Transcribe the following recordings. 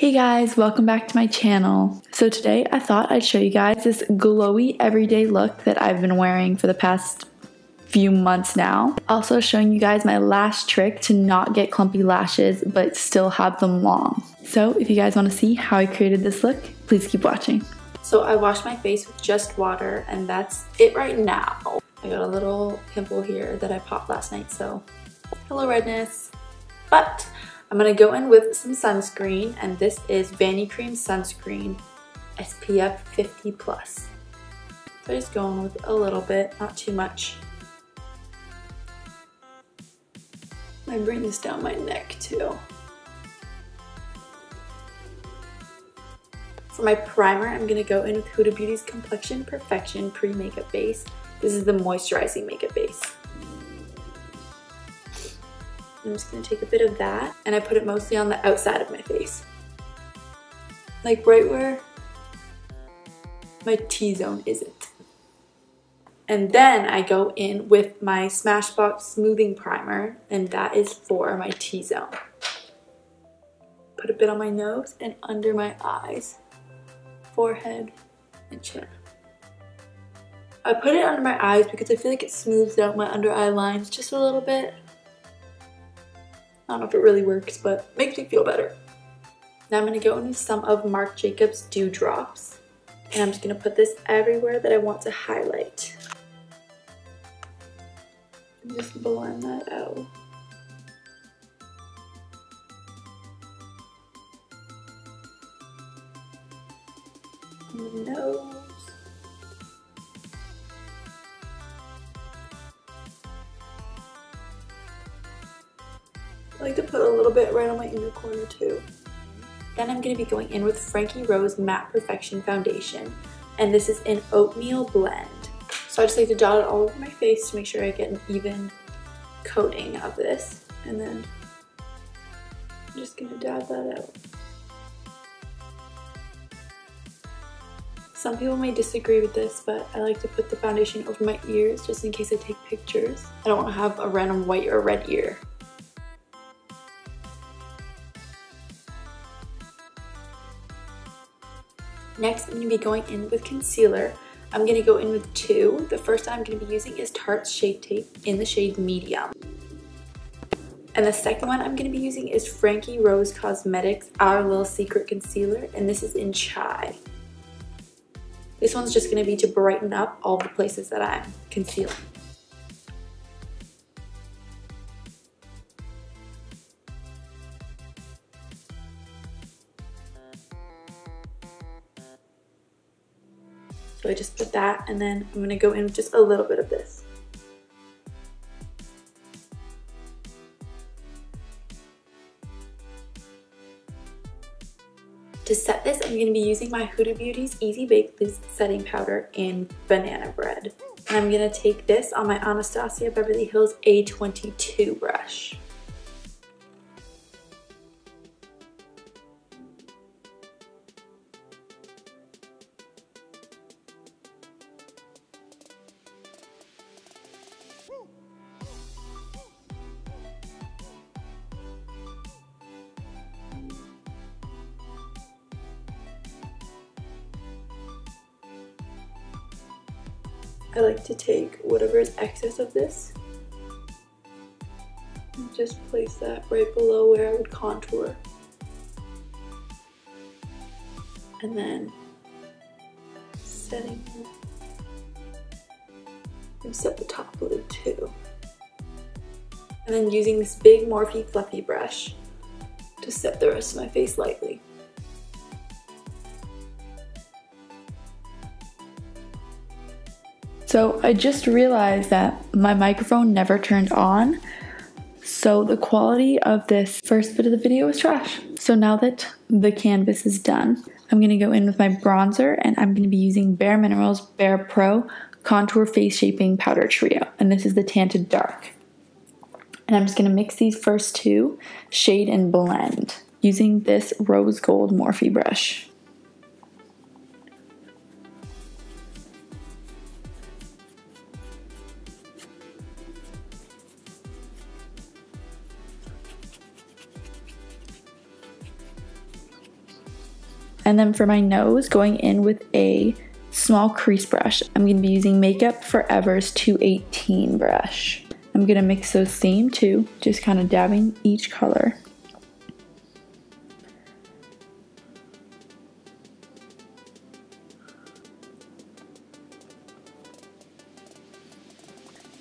Hey guys, welcome back to my channel. So today I thought I'd show you guys this glowy everyday look that I've been wearing for the past few months now. Also showing you guys my last trick to not get clumpy lashes but still have them long. So if you guys want to see how I created this look, please keep watching. So I washed my face with just water and that's it right now. I got a little pimple here that I popped last night, so hello redness. But I'm gonna go in with some sunscreen, and this is Vanicream sunscreen SPF 50+. So I just go in with a little bit, not too much. I bring this down my neck too. For my primer, I'm gonna go in with Huda Beauty's Comlexion Perfection pre-makeup base. This is the moisturizing makeup base. I'm just going to take a bit of that and I put it mostly on the outside of my face. Like right where my T-zone isn't. And then I go in with my Smashbox Smoothing Primer, and that is for my T-zone. Put a bit on my nose and under my eyes, forehead, and chin. I put it under my eyes because I feel like it smooths out my under eye lines just a little bit. I don't know if it really works, but makes me feel better. Now I'm going to go into some of Marc Jacobs Dewdrops. And I'm just going to put this everywhere that I want to highlight. And just blend that out. On the nose. I like to put a little bit right on my inner corner too. Then I'm going to be going in with Frankie Rose Matte Perfection Foundation, and this is in Oatmeal Blend. So I just like to dot it all over my face to make sure I get an even coating of this, and then I'm just going to dab that out. Some people may disagree with this, but I like to put the foundation over my ears just in case I take pictures. I don't want to have a random white or red ear. Next, I'm going to be going in with concealer. I'm going to go in with two. The first one I'm going to be using is Taret's Shape Tape in the shade Medium. And the second one I'm going to be using is Frankie Rose Cosmetics Our Little Secret Concealer, and this is in Chai. This one's just going to be to brighten up all the places that I'm concealing. So I just put that, and then I'm going to go in with just a little bit of this. To set this, I'm going to be using my Huda Beauty's Easy Bake Loose Setting Powder in Banana Bread. And I'm going to take this on my Anastasia Beverly Hills A22 brush. I like to take whatever is excess of this and just place that right below where I would contour. And then setting it. And set the top lid too. And then using this big Morphe fluffy brush to set the rest of my face lightly. So I just realized that my microphone never turned on, so the quality of this first bit of the video is trash. So now that the canvas is done, I'm going to go in with my bronzer, and I'm going to be using Bare Minerals Bare Pro Contour Face Shaping Powder Trio, and this is the Tinted Dark. And I'm just going to mix these first two, shade and blend, using this rose gold Morphe brush. And then for my nose, going in with a small crease brush, I'm going to be using Makeup Forever's 218 brush. I'm going to mix those same two, just kind of dabbing each color.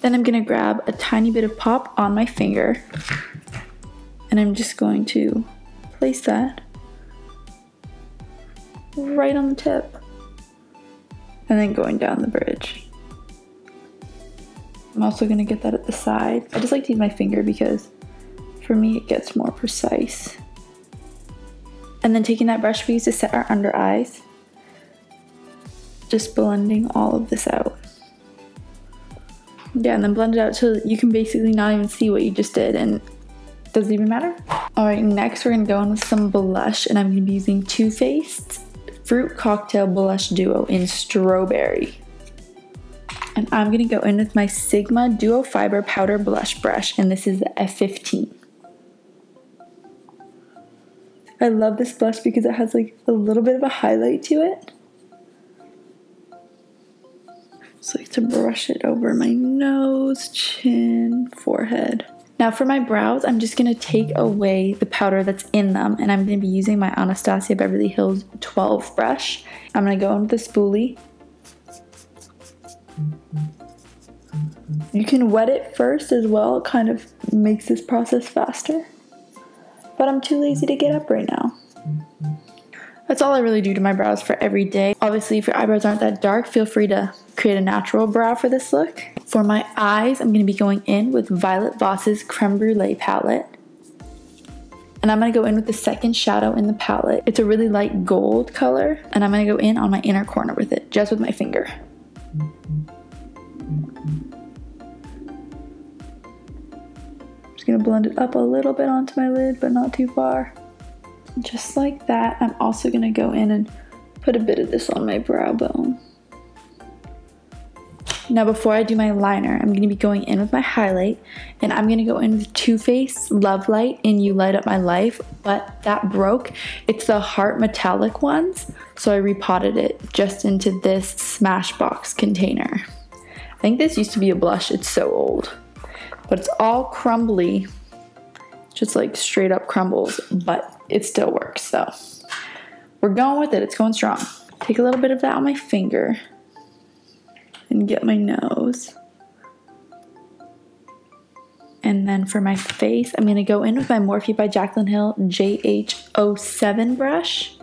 Then I'm going to grab a tiny bit of pop on my finger, and I'm just going to place that right on the tip, and then going down the bridge. I'm also going to get that at the side. I just like to use my finger because for me it gets more precise. And then taking that brush we use to set our under eyes, just blending all of this out. Yeah, and then blend it out till you can basically not even see what you just did, and it doesn't even matter. Alright, next we're going to go in with some blush, and I'm going to be using Too Faced Fruit Cocktail Blush Duo in Strawberry. And I'm going to go in with my Sigma Duo Fiber Powder Blush Brush, and this is the F15. I love this blush because it has like a little bit of a highlight to it. Just like to brush it over my nose, chin, forehead. Now for my brows, I'm just going to take away the powder that's in them, and I'm going to be using my Anastasia Beverly Hills 12 brush. I'm going to go in with the spoolie. You can wet it first as well, it kind of makes this process faster. But I'm too lazy to get up right now. That's all I really do to my brows for every day. Obviously, if your eyebrows aren't that dark, feel free to create a natural brow for this look. For my eyes, I'm going to be going in with Violet Voss's Creme Brûlée palette. And I'm going to go in with the second shadow in the palette. It's a really light gold color, and I'm going to go in on my inner corner with it, just with my finger. Just going to blend it up a little bit onto my lid, but not too far. Just like that. I'm also going to go in and put a bit of this on my brow bone. Now before I do my liner, I'm going to be going in with my highlight, and I'm going to go in with Too Faced Love Light in You Light Up My Life, but that broke. It's the heart metallic ones, so I repotted it just into this Smashbox container. I think this used to be a blush, it's so old. But it's all crumbly, just like straight up crumbles, but it still works, so we're going with it, it's going strong. Take a little bit of that on my finger and get my nose. And then for my face, I'm gonna go in with my Morphe by Jaclyn Hill JH07 brush.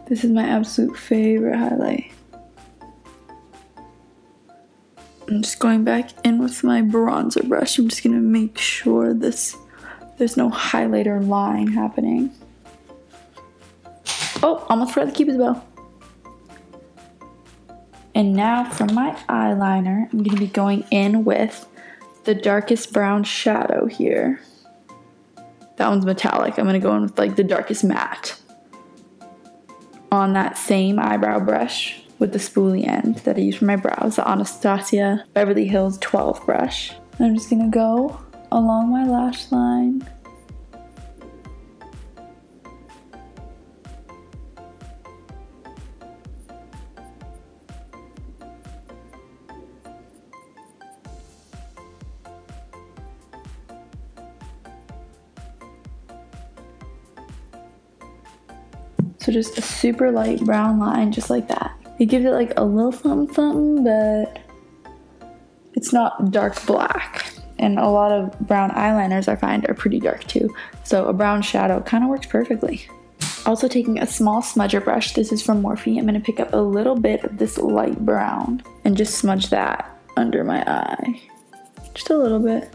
This is my absolute favorite highlight. I'm just going back in with my bronzer brush. I'm just gonna make sure there's no highlighter line happening. Oh, almost forgot the Cupid's bow. And now for my eyeliner, I'm gonna be going in with the darkest brown shadow here. That one's metallic. I'm gonna go in with like the darkest matte on that same eyebrow brush with the spoolie end that I use for my brows, the Anastasia Beverly Hills 12 brush. And I'm just gonna go along my lash line. So just a super light brown line, just like that. It gives it like a little something something, but it's not dark black. And a lot of brown eyeliners I find are pretty dark too. So a brown shadow kind of works perfectly. Also taking a small smudger brush, this is from Morphe. I'm gonna pick up a little bit of this light brown and just smudge that under my eye. Just a little bit,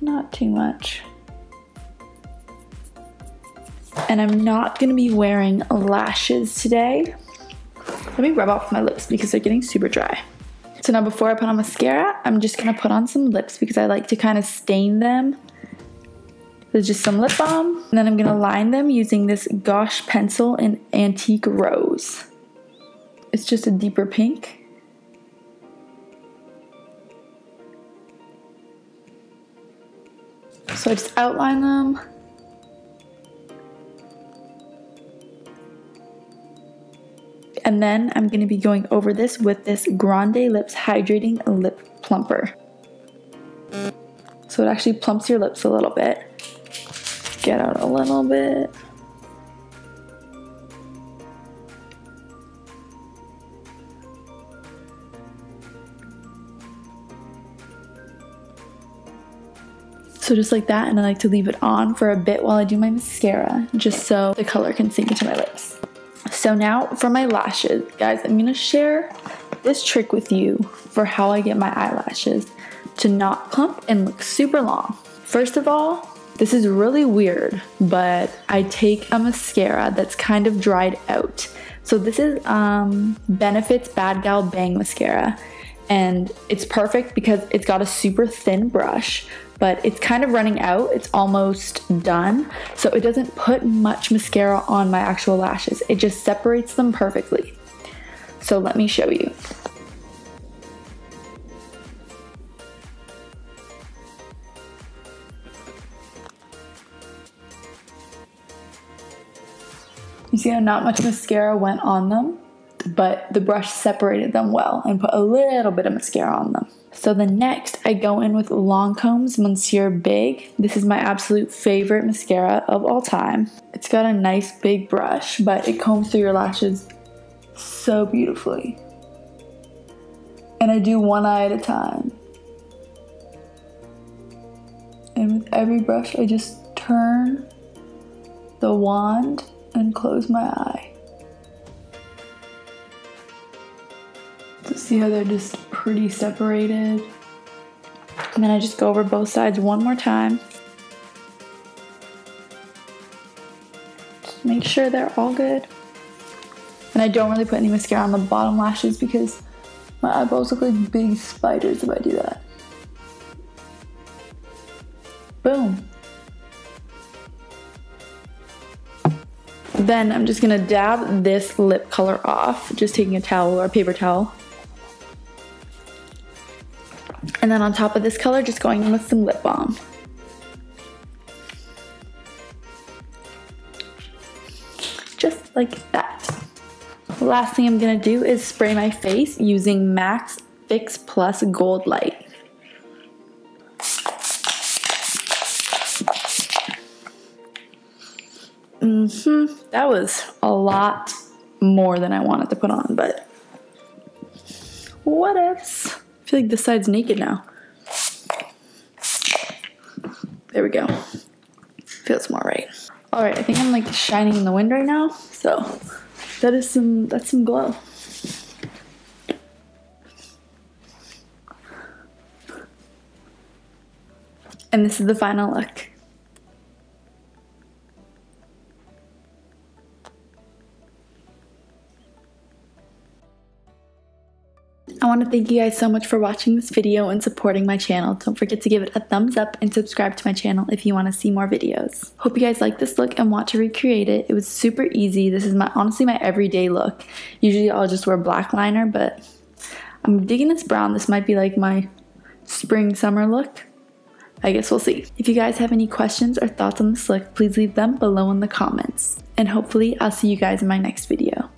not too much. And I'm not gonna be wearing lashes today. Let me rub off my lips because they're getting super dry. So now before I put on mascara, I'm just gonna put on some lips because I like to kind of stain them. There's just some lip balm, and then I'm gonna line them using this Gosh pencil in Antique Rose. It's just a deeper pink. So I just outline them. And then I'm going to be going over this with this Grande Lips Hydrating Lip Plumper. So it actually plumps your lips a little bit. Get out a little bit. So just like that, and I like to leave it on for a bit while I do my mascara, just so the color can sink into my lips. So now for my lashes, guys, I'm gonna share this trick with you for how I get my eyelashes to not clump and look super long. First of all, this is really weird, but I take a mascara that's kind of dried out. So this is Benefit's Bad Gal Bang Mascara, and it's perfect because it's got a super thin brush, but it's kind of running out. It's almost done, so it doesn't put much mascara on my actual lashes. It just separates them perfectly. So let me show you. You see how not much mascara went on them, but the brush separated them well and put a little bit of mascara on them. So then next, I go in with Lancome's Monsieur Big. This is my absolute favorite mascara of all time. It's got a nice big brush, but it combs through your lashes so beautifully. And I do one eye at a time. And with every brush, I just turn the wand and close my eye. So see how they're just pretty separated? And then I just go over both sides one more time. Just make sure they're all good. And I don't really put any mascara on the bottom lashes because my eyeballs look like big spiders if I do that. Boom. Then I'm just gonna dab this lip color off, just taking a towel or a paper towel. And then on top of this color, just going in with some lip balm. Just like that. The last thing I'm gonna do is spray my face using MAC's Fix Plus Gold Light. That was a lot more than I wanted to put on, but what ifs? I feel like this side's naked now. There we go. Feels more right. All right, I think I'm like shining in the wind right now, so that's some glow. And this is the final look. I want to thank you guys so much for watching this video and supporting my channel. Don't forget to give it a thumbs up and subscribe to my channel if you want to see more videos. Hope you guys like this look and want to recreate it. It was super easy. This is honestly my everyday look. Usually I'll just wear black liner, but I'm digging this brown. This might be like my spring summer look. I guess we'll see. If you guys have any questions or thoughts on this look, please leave them below in the comments. And hopefully I'll see you guys in my next video.